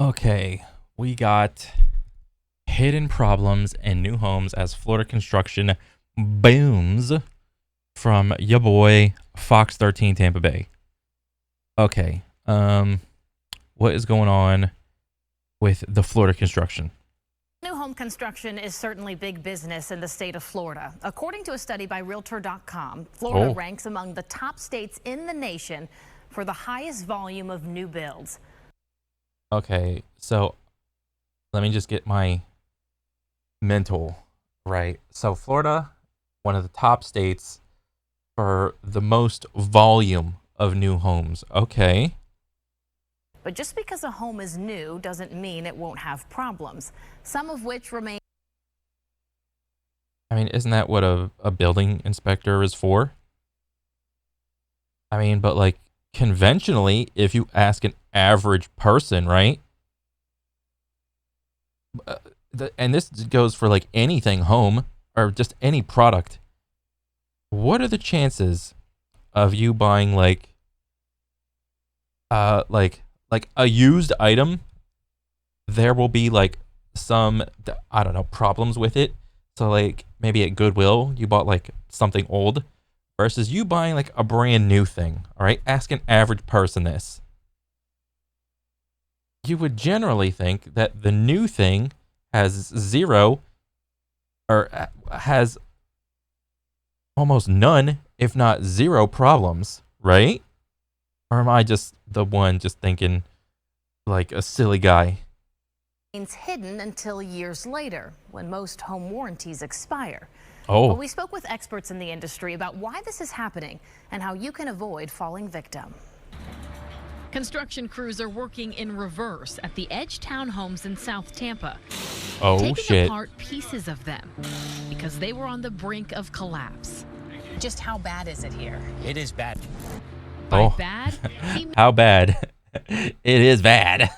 Okay, we got hidden problems in new homes as Florida construction booms from ya boy Fox 13 Tampa Bay. Okay, what is going on with the Florida construction? New home construction is certainly big business in the state of Florida. According to a study by Realtor.com, Florida ranks among the top states in the nation for the highest volume of new builds. Okay, so let me just get my mental right. So Florida, one of the top states for the most volume of new homes. Okay. But just because a home is new doesn't mean it won't have problems, some of which remain. I mean, isn't that what a building inspector is for? I mean, but like conventionally, if you ask an average person, right? And this goes for like anything home or just any product. What are the chances of you buying like a used item? There will be like some, I don't know, problems with it. So like maybe at Goodwill you bought like something old versus you buying like a brand new thing. All right, ask an average person this. You would generally think that the new thing has zero or has almost none, if not zero problems, right? Or am I just the one just thinking like a silly guy? Hidden until years later, when most home warranties expire. Oh, Well, we spoke with experts in the industry about why this is happening and how you can avoid falling victim. Construction crews are working in reverse at the Edge townhomes in South Tampa, taking shit. apart pieces of them because they were on the brink of collapse. Just how bad is it here? It is bad. By bad, he How bad? It is bad.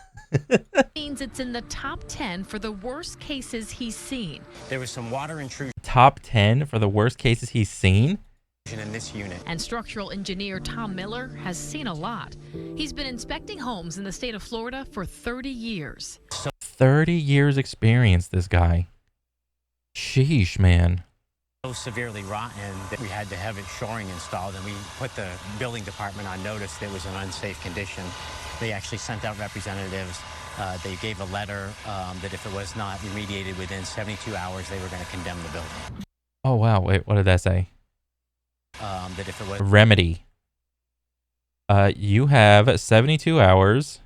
means it's in the top 10 for the worst cases he's seen. There was some water intrusion Top 10 for the worst cases he's seen? in this unit. And structural engineer Tom Miller has seen a lot. He's been inspecting homes in the state of Florida for 30 years. 30 years experience, this guy. Sheesh, man. So severely rotten that we had to have it shoring installed, and we put the building department on notice that it was an unsafe condition. They actually sent out representatives. They gave a letter that if it was not remediated within 72 hours, they were going to condemn the building. Oh, wow. Wait, what did that say? That if it was Remedy. You have 72 hours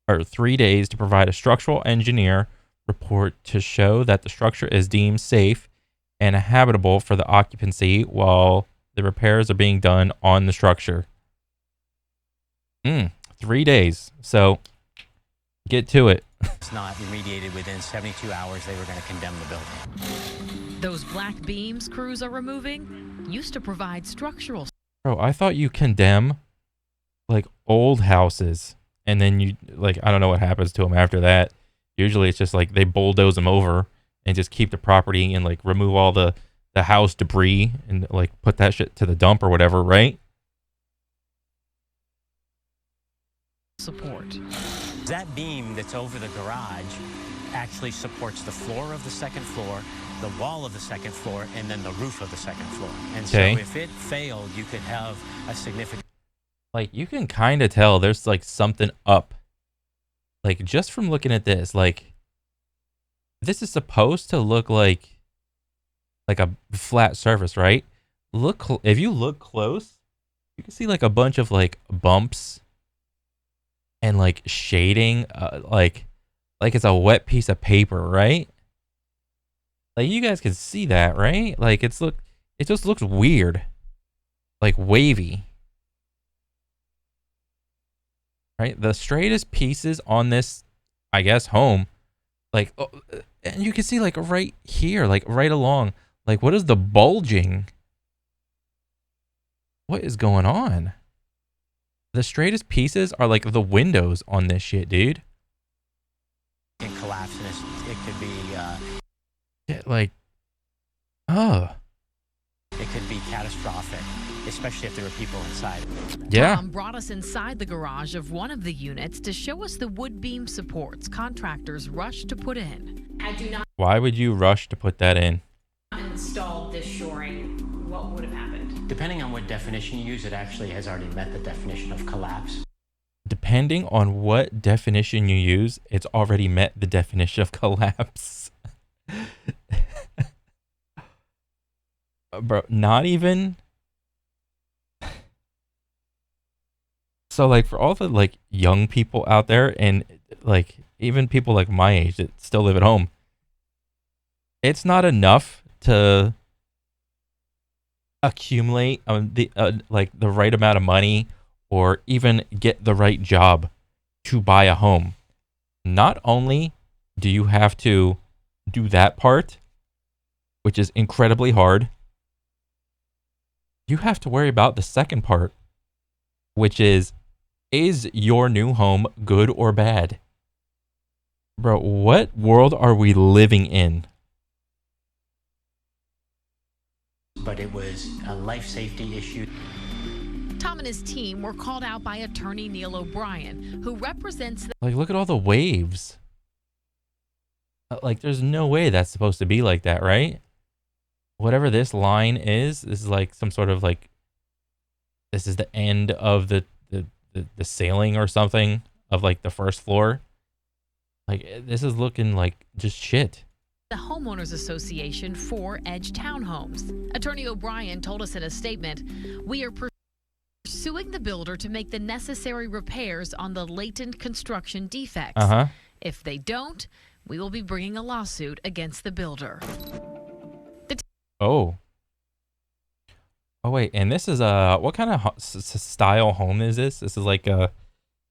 or 3 days to provide a structural engineer report to show that the structure is deemed safe and habitable for the occupancy while the repairs are being done on the structure. 3 days. So get to it. it's not remediated within 72 hours, they were going to condemn the building. Those black beams crews are removing used to provide structural. Bro, I thought you condemn like old houses and then you like, I don't know what happens to them after that. Usually it's just like they bulldoze them over and just keep the property and like remove all the house debris and like put that shit to the dump or whatever, right? Support. That beam that's over the garage actually supports the floor of the second floor, the wall of the second floor, and then the roof of the second floor. And Okay. so if it failed, you could have a significant... Like you can kind of tell there's like something up. Like just from looking at this, like this is supposed to look like a flat surface, right? If you look close, you can see like a bunch of like bumps and like shading, like it's a wet piece of paper, right? Like you guys can see that, right? Like it just looks weird, like wavy, right? The straightest pieces on this, I guess, home, like, and you can see like right here, like right along, like what is the bulging? What is going on? The straightest pieces are like the windows on this shit, dude. collapse, and it could be Yeah, like, oh, it could be catastrophic especially if there were people inside. Yeah. Tom brought us inside the garage of one of the units to show us the wood beam supports contractors rushed to put in. Had you not Why would you rush to put that in? installed this shoring, what would have happened? Depending on what definition you use, it actually has already met the definition of collapse. Depending on what definition you use, it's already met the definition of collapse. Bro, not even. So like for all the like young people out there and like even people like my age that still live at home, it's not enough to accumulate the like the right amount of money or even get the right job to buy a home. Not only do you have to do that part, which is incredibly hard, you have to worry about the second part, which is your new home good or bad? Bro, what world are we living in? But it was a life safety issue. Tom and his team were called out by attorney Neil O'Brien, who represents the Like, look at all the waves. Like, there's no way that's supposed to be like that, right? Whatever this line is, this is like some sort of like, this is the end of the ceiling or something of like the first floor. Like, this is looking like just shit. the Homeowners Association for Edge Townhomes. Attorney O'Brien told us in a statement, "We are pursuing the builder to make the necessary repairs on the latent construction defects. If they don't, we will be bringing a lawsuit against the builder." Oh, wait, and this is what kind of style home is this? This is like a,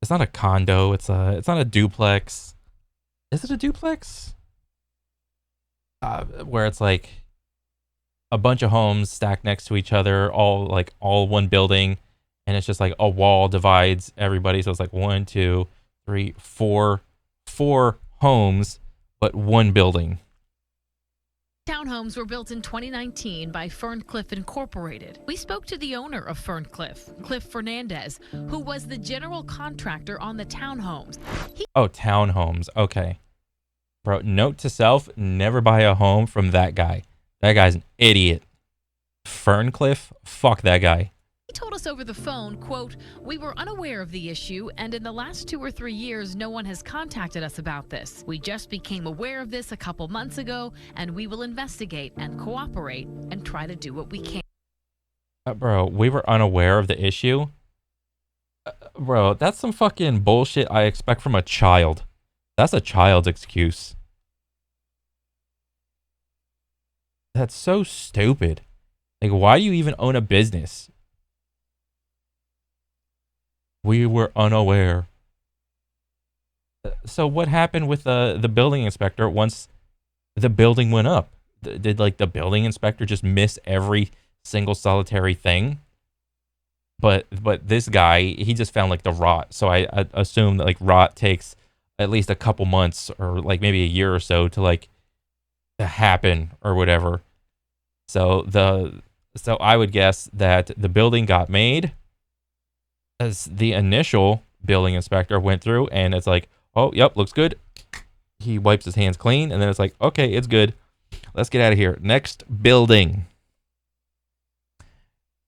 it's not a condo. It's not a duplex. Is it a duplex? Where it's like a bunch of homes stacked next to each other, all one building, and it's just like a wall divides everybody. So it's like 1, 2, 3, 4 homes, but one building. Townhomes were built in 2019 by Ferncliff Incorporated. We spoke to the owner of Ferncliff, Cliff Fernandez, who was the general contractor on the townhomes. Oh, townhomes. Okay. Bro, note to self, never buy a home from that guy. That guy's an idiot. Ferncliff? Fuck that guy. He told us over the phone, quote, "We were unaware of the issue, and in the last 2 or 3 years, no one has contacted us about this. We just became aware of this a couple months ago, and we will investigate and cooperate and try to do what we can." Bro, we were unaware of the issue? Bro, that's some fucking bullshit I expect from a child. That's a child's excuse. That's so stupid. Like, why do you even own a business? We were unaware. So what happened with the building inspector once the building went up? Did like the building inspector just miss every single solitary thing? But this guy, he just found like the rot. So I assume that like rot takes at least a couple months or like maybe a year or so to like to happen or whatever. So I would guess that the building got made as the initial building inspector went through, and it's like, oh, yep, looks good. He wipes his hands clean, and then it's like, okay, it's good. Let's get out of here. Next building.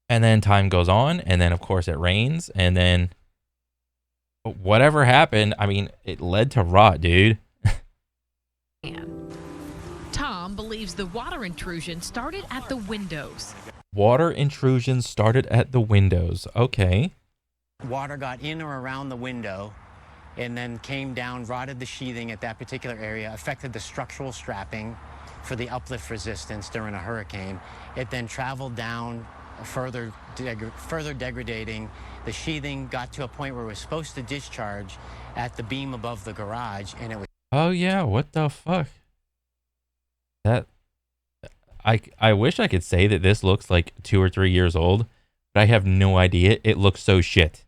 And then time goes on, and then of course it rains, and then whatever happened, I mean, it led to rot, dude. Tom believes the water intrusion started at the windows. Water intrusion started at the windows. Okay. Water got in or around the window and then came down, rotted the sheathing at that particular area, affected the structural strapping for the uplift resistance during a hurricane. It then traveled down, further degrading. The sheathing got to a point where it was supposed to discharge at the beam above the garage, and it was... Oh yeah, what the fuck? That I wish I could say that this looks like 2 or 3 years old, but I have no idea. It looks so shit.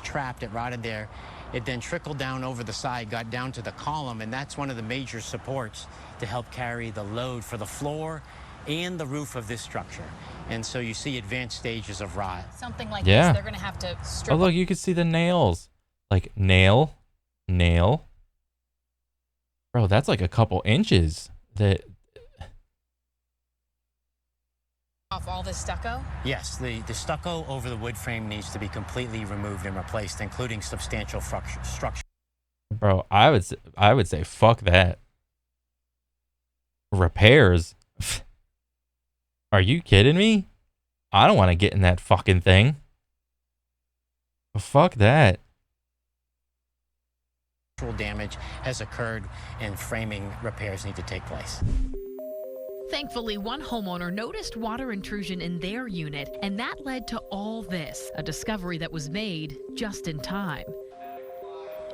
Trapped, it rotted there. It then trickled down over the side, got down to the column, and that's one of the major supports to help carry the load for the floor and the roof of this structure. And so you see advanced stages of rot. Something like Yeah. this, they're going to have to strip. Oh, look, you can see the nails. Like, nail. Bro, that's like a couple inches. That. Off all this stucco? Yes, the stucco over the wood frame needs to be completely removed and replaced, including substantial structure. Bro, I would say fuck that. Repairs? Are you kidding me? I don't want to get in that fucking thing. Fuck that. Damage has occurred and framing repairs need to take place. Thankfully, one homeowner noticed water intrusion in their unit, and that led to all this, a discovery that was made just in time.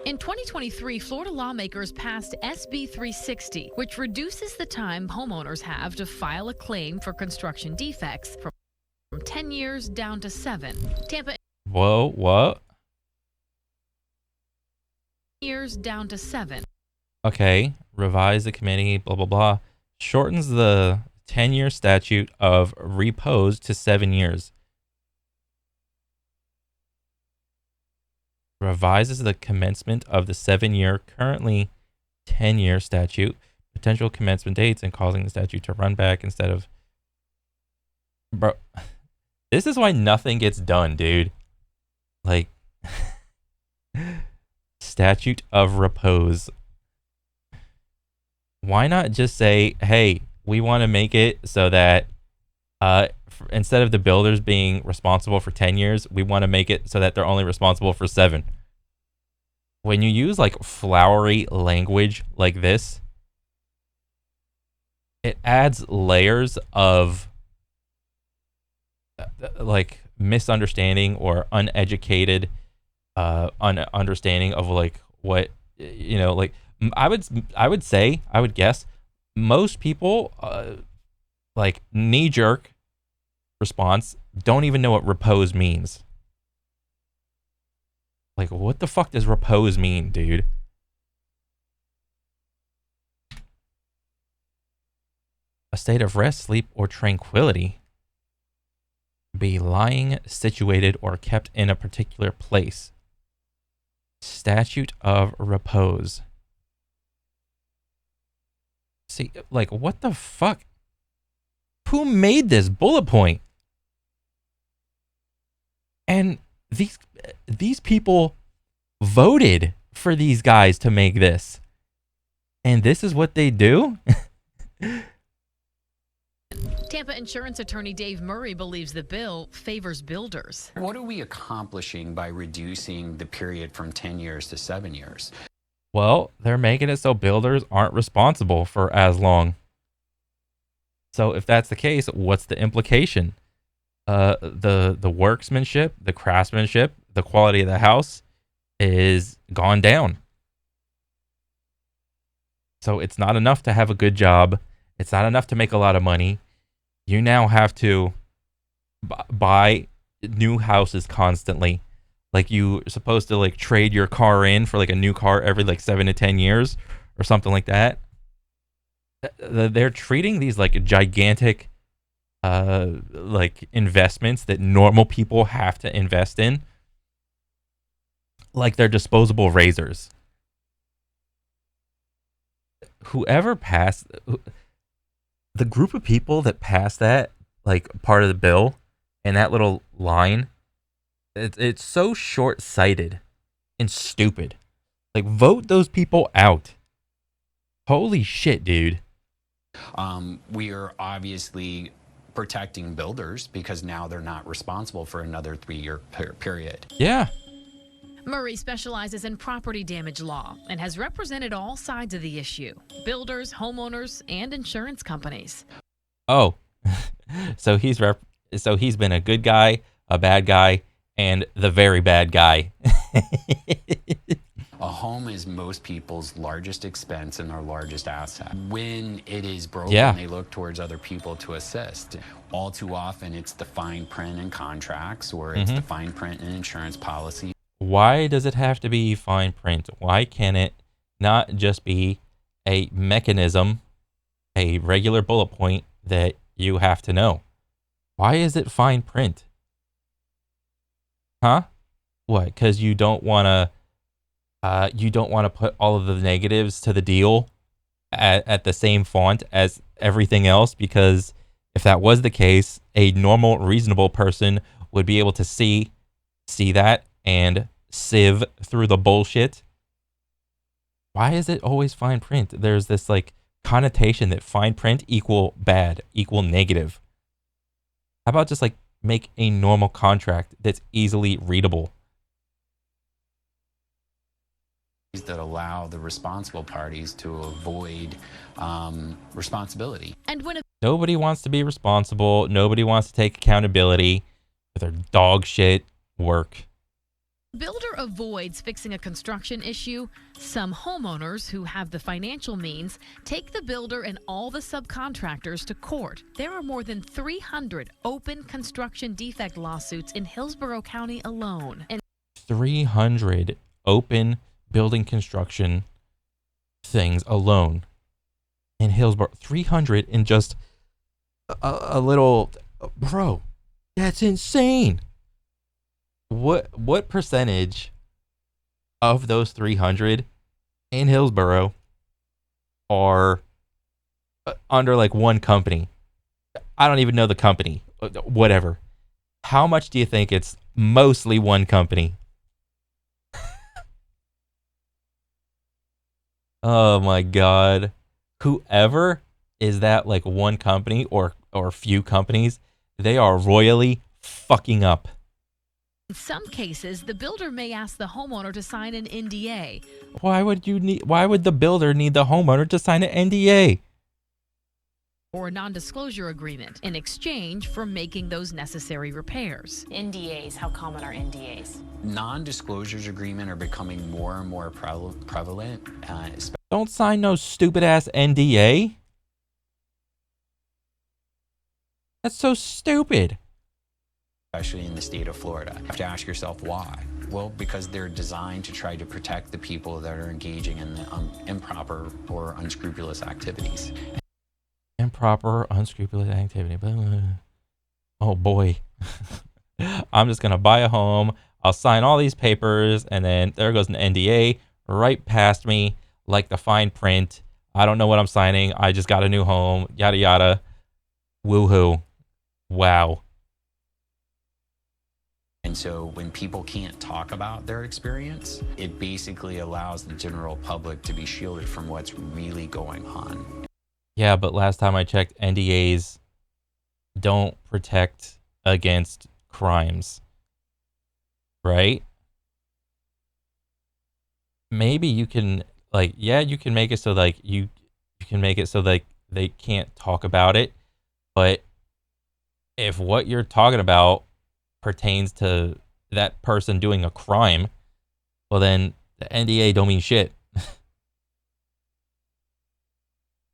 In 2023, Florida lawmakers passed SB 360, which reduces the time homeowners have to file a claim for construction defects from 10 years down to 7. Tampa. Whoa, what? Years down to 7. Okay, revise the committee, blah, blah, blah. Shortens the 10-year statute of repose to 7 years. Revises the commencement of the 7-year, currently 10-year statute, potential commencement dates, and causing the statute to run back instead of... Bro, this is why nothing gets done, dude. Like, statute of repose. Why not just say, hey, we want to make it so that instead of the builders being responsible for 10 years, we want to make it so that they're only responsible for 7. When you use like flowery language like this, it adds layers of like misunderstanding or uneducated understanding of like what, you know, like I would guess most people like knee-jerk response don't even know what repose means. Like, what the fuck does repose mean, dude? A state of rest, sleep, or tranquility. Be lying, situated, or kept in a particular place. Statute of repose. See, like, what the fuck? Who made this bullet point? And these people voted for these guys to make this. And this is what they do? Tampa insurance attorney Dave Murray believes the bill favors builders. What are we accomplishing by reducing the period from 10 years to 7 years? Well, they're making it so builders aren't responsible for as long. So if that's the case, what's the implication? The workmanship, the craftsmanship, the quality of the house is gone down. So it's not enough to have a good job. It's not enough to make a lot of money. You now have to buy new houses constantly. Like you're supposed to like trade your car in for like a new car every like 7 to 10 years or something like that. They're treating these like gigantic like investments that normal people have to invest in like they're disposable razors. Whoever passed, the group of people that passed that like part of the bill and that little line, it's so short-sighted and stupid. Like, vote those people out. Holy shit, dude. We are obviously protecting builders because now they're not responsible for another 3-year period. Yeah. Murray specializes in property damage law and has represented all sides of the issue: builders, homeowners, and insurance companies. Oh, so he's been a good guy, a bad guy, and the very bad guy. A home is most people's largest expense and their largest asset. When it is broken, Yeah. they look towards other people to assist. All too often, it's the fine print in contracts or it's the fine print in insurance policy. Why does it have to be fine print? Why can't it not just be a mechanism, a regular bullet point that you have to know. Why is it fine print? Huh? What? Because you don't want to put all of the negatives to the deal at the same font as everything else, because if that was the case, a normal, reasonable person would be able to see that and sieve through the bullshit. Why is it always fine print? There's this like connotation that fine print equal bad, equal negative. How about just like make a normal contract that's easily readable? That allow the responsible parties to avoid responsibility. And when Nobody wants to be responsible. Nobody wants to take accountability for their dog shit work. a builder avoids fixing a construction issue, some homeowners who have the financial means take the builder and all the subcontractors to court. There are more than 300 open construction defect lawsuits in Hillsborough County alone. And 300 open building construction things alone in Hillsborough. 300 in just a little, bro, that's insane. What percentage of those 300 in Hillsborough are under like one company? I don't even know the company. Whatever. How much do you think it's mostly one company? Oh my God. Whoever is that like one company or few companies, they are royally fucking up. in some cases, the builder may ask the homeowner to sign an NDA. Why would the builder need the homeowner to sign an NDA? Or a non-disclosure agreement in exchange for making those necessary repairs. NDAs, how common are NDAs? Non-disclosures agreement are becoming more and more prevalent. Don't sign no stupid ass NDA. That's so stupid. Especially in the state of Florida. You have to ask yourself why. Well, because they're designed to try to protect the people that are engaging in the improper or unscrupulous activities. Improper, unscrupulous activity. Oh boy. I'm just going to buy a home. I'll sign all these papers, and then there goes an NDA right past me like the fine print. I don't know what I'm signing. I just got a new home. Yada, yada. Woohoo. Wow. And so when people can't talk about their experience, it basically allows the general public to be shielded from what's really going on. Yeah, but last time I checked, NDAs don't protect against crimes. Right? Maybe you can, like, yeah, you can make it so, like, you can make it so, like, they can't talk about it. But if what you're talking about pertains to that person doing a crime, well, then the NDA don't mean shit.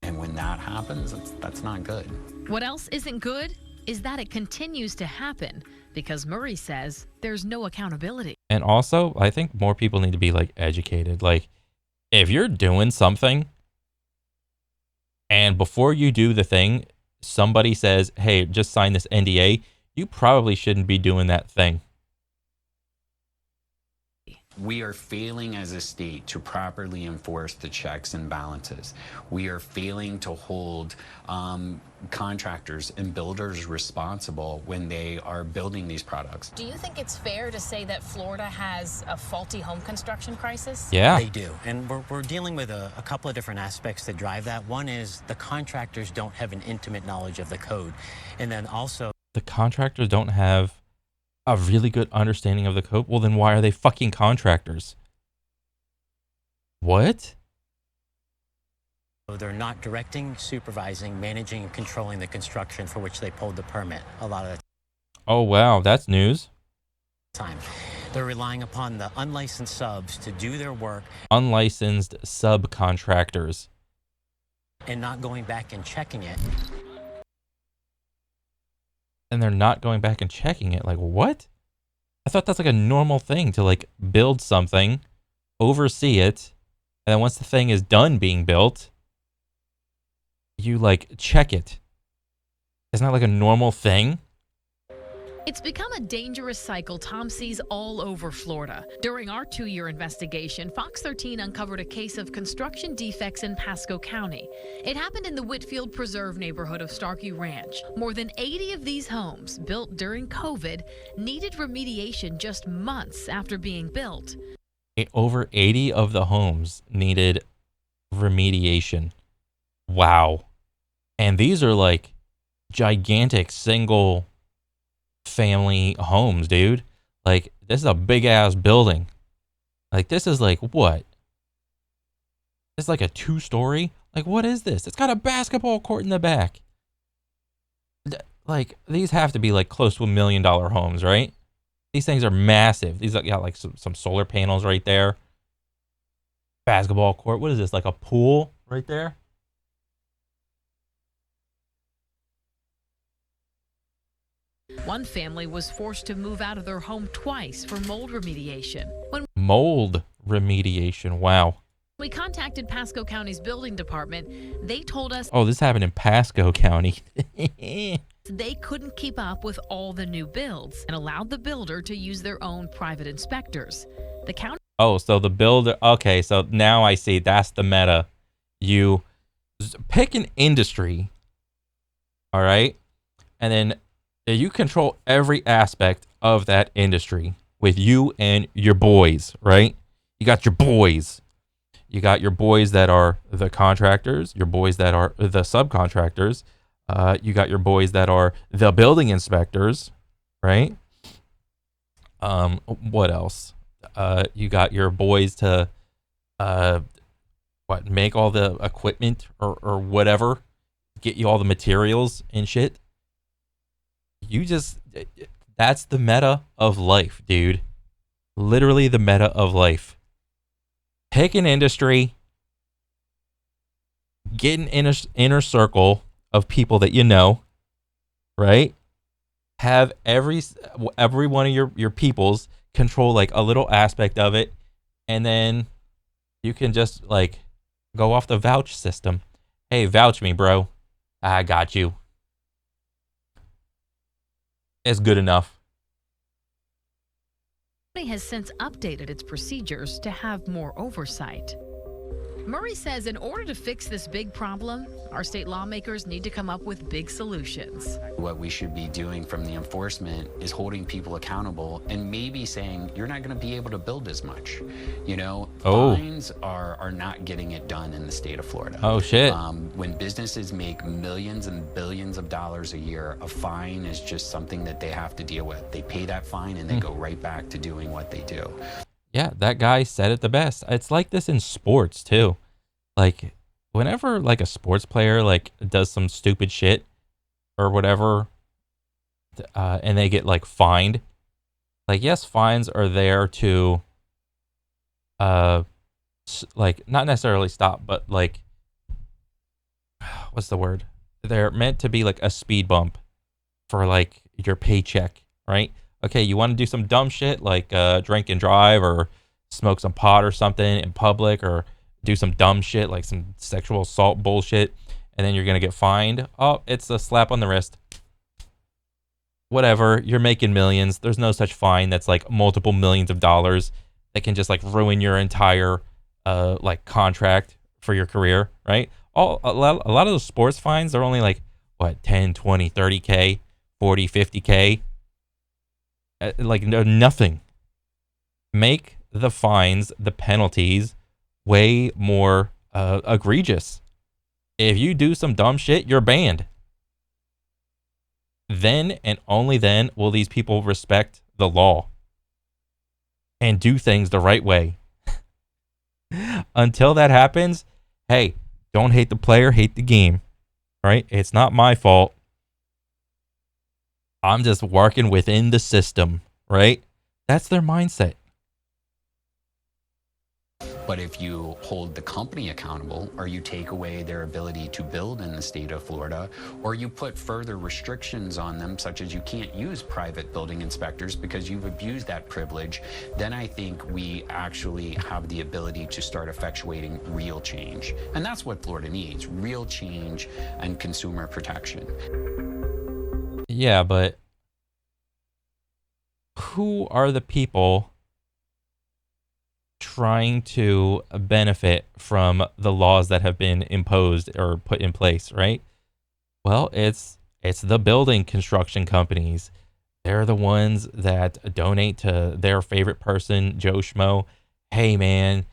And when that happens, that's not good. What else isn't good is that it continues to happen because Murray says there's no accountability. And also, I think more people need to be like educated. Like, if you're doing something and before you do the thing, somebody says, hey, just sign this NDA, you probably shouldn't be doing that thing. We are failing as a state to properly enforce the checks and balances. We are failing to hold contractors and builders responsible when they are building these products. Do you think it's fair to say that Florida has a faulty home construction crisis? Yeah. They do. And we're dealing with a couple of different aspects that drive that. One is the contractors don't have an intimate knowledge of the code. And then also, The contractors don't have a really good understanding of the code. Well, then why are they fucking contractors? What? they're not directing, supervising, managing, and controlling the construction for which they pulled the permit a lot of the Oh, wow. That's news. time. They're relying upon the unlicensed subs to do their work Unlicensed subcontractors. and not going back and checking it. And they're not going back and checking it. Like, what? I thought that's like a normal thing to like build something, oversee it, and then once the thing is done being built, you like check it. Isn't that like a normal thing? It's become a dangerous cycle Tom sees all over Florida. During our 2-year investigation, Fox 13 uncovered a case of construction defects in Pasco County. It happened in the Whitfield Preserve neighborhood of Starkey Ranch. More than 80 of these homes, built during COVID, needed remediation just months after being built. Over 80 of the homes needed remediation. Wow. And these are like gigantic single family homes, dude. Like, this is a big ass building. Like, this is like what? It's like a 2-story? Like, what is this? It's got a basketball court in the back. Like, these have to be like close to $1 million homes, right? These things are massive. These got like some solar panels right there. Basketball court. What is this? Like a pool right there? One family was forced to move out of their home twice for mold remediation. When Mold remediation. Wow. we contacted Pasco County's building department, they told us Oh, this happened in Pasco County. they couldn't keep up with all the new builds and allowed the builder to use their own private inspectors. The county Oh, so the builder. Okay, so now I see. That's the meta. You pick an industry, all right, and then you control every aspect of that industry with you and your boys, right? You got your boys. You got your boys that are the contractors, your boys that are the subcontractors. You got your boys that are the building inspectors, right? What else? You got your boys to make all the equipment or whatever, get you all the materials and shit. That's the meta of life, dude. Literally the meta of life. Pick an industry, get an inner circle of people that you know, right? Have every one of your peoples control like a little aspect of it, and then you can just like go off the vouch system. Hey, vouch me, bro. I got you. It's good enough. has since updated its procedures to have more oversight. Murray says in order to fix this big problem, our state lawmakers need to come up with big solutions. What we should be doing from the enforcement is holding people accountable and maybe saying you're not going to be able to build as much. You know, fines are not getting it done in the state of Florida. Oh, shit. When businesses make millions and billions of dollars a year, a fine is just something that they have to deal with. They pay that fine and they go right back to doing what they do. Yeah, that guy said it the best. It's like this in sports too. Like whenever like a sports player like does some stupid shit or whatever, and they get like fined. Like yes, fines are there to, like not necessarily stop, but like, what's the word? They're meant to be like a speed bump for like your paycheck, right? Okay, you want to do some dumb shit like drink and drive or smoke some pot or something in public or do some dumb shit like some sexual assault bullshit, and then you're going to get fined. Oh, it's a slap on the wrist. Whatever, you're making millions. There's no such fine that's like multiple millions of dollars that can just like ruin your entire like contract for your career, right? A lot of those sports fines are only like, what, 10, 20, 30K, 40, 50K. Like nothing. Make the fines, the penalties, way more egregious. If you do some dumb shit, you're banned. Then and only then will these people respect the law and do things the right way. Until that happens, hey, don't hate the player, hate the game. Right? It's not my fault. I'm just working within the system, right? That's their mindset. But if you hold the company accountable, or you take away their ability to build in the state of Florida, or you put further restrictions on them, such as you can't use private building inspectors because you've abused that privilege, then I think we actually have the ability to start effectuating real change. And that's what Florida needs, real change and consumer protection. Yeah, but who are the people trying to benefit from the laws that have been imposed or put in place, right? Well, it's the building construction companies. They're the ones that donate to their favorite person, Joe Schmo. Hey man,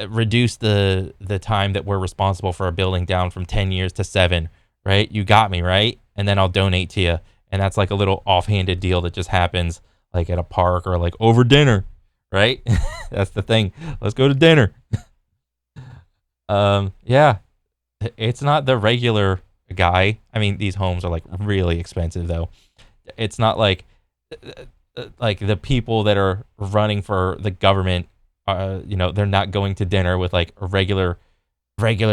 reduce the time that we're responsible for a building down from 10 years to 7, right? You got me, right? And then I'll donate to you. And that's like a little offhanded deal that just happens like at a park or like over dinner, right? That's the thing. Let's go to dinner. Yeah, it's not the regular guy. I mean, these homes are like really expensive though. It's not like the people that are running for the government. They're not going to dinner with like regular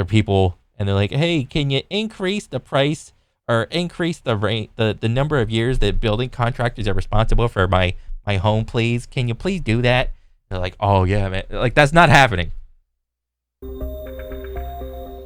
people, and they're like, hey, can you increase the price or increase the rate, the number of years that building contractors are responsible for my home, please? Can you please do that? They're like, oh yeah, man. Like that's not happening.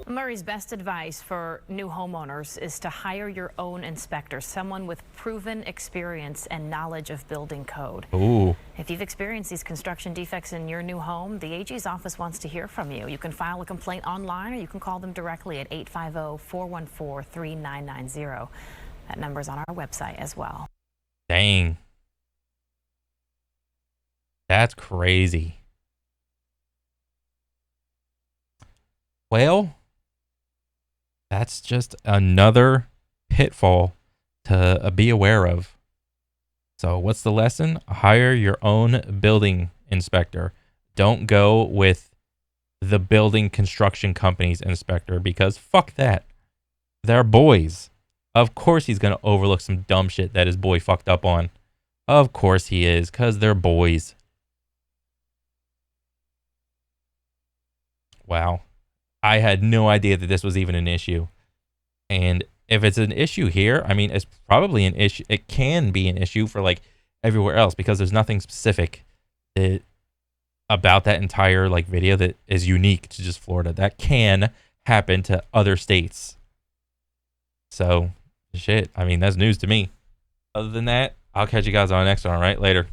Murray's best advice for new homeowners is to hire your own inspector, someone with proven experience and knowledge of building code. Ooh. If you've experienced these construction defects in your new home, the AG's office wants to hear from you. You can file a complaint online or you can call them directly at 850-414-3990. That number's on our website as well. Dang. That's crazy. Well, that's just another pitfall to be aware of. So what's the lesson? Hire your own building inspector. Don't go with the building construction company's inspector because fuck that. They're boys. Of course he's going to overlook some dumb shit that his boy fucked up on. Of course he is, because they're boys. Wow. I had no idea that this was even an issue. And if it's an issue here, I mean, it's probably an issue. It can be an issue for like everywhere else because there's nothing specific about that entire like video that is unique to just Florida. That can happen to other states. So, shit. I mean, that's news to me. Other than that, I'll catch you guys on the next one. All right, later.